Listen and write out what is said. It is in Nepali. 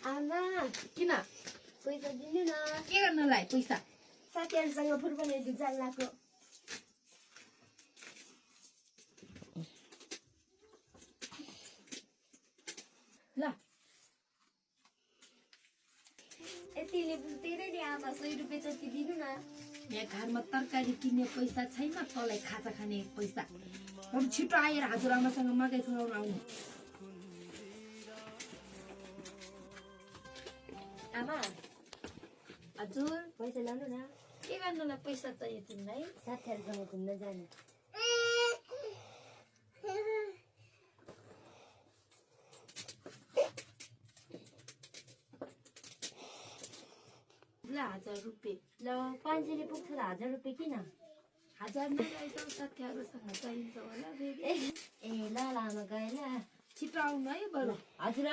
आमा किन पैसा दिनु न के गर्नलाई पैसा साथीहरूसँग फुटबल हेर्नु जान लाग्यो ल यतिले पुग्दैन नि आमा 100 रुपियाँ जति दिनु न यहाँ घरमा तरकारी किन्ने पैसा छैन तँलाई खाजा खाने पैसा बरु छिटो आएर हजुरआमासँग मकै खुवाउन आउनु आमा हजुर पैसा लानु न के गर्नलाई पैसा चाहियो तिमीलाई साथीहरूसँग घुम्न जानु ल 1000 रुपियाँ ल 500 ले पुग्छ त 1000 रुपियाँ किन 1000 नै लैजाऊ साथीहरूसँग चाहिन्छ होला फेरि ए ल आमा गए ल छिटो आउनु है बरु हजुर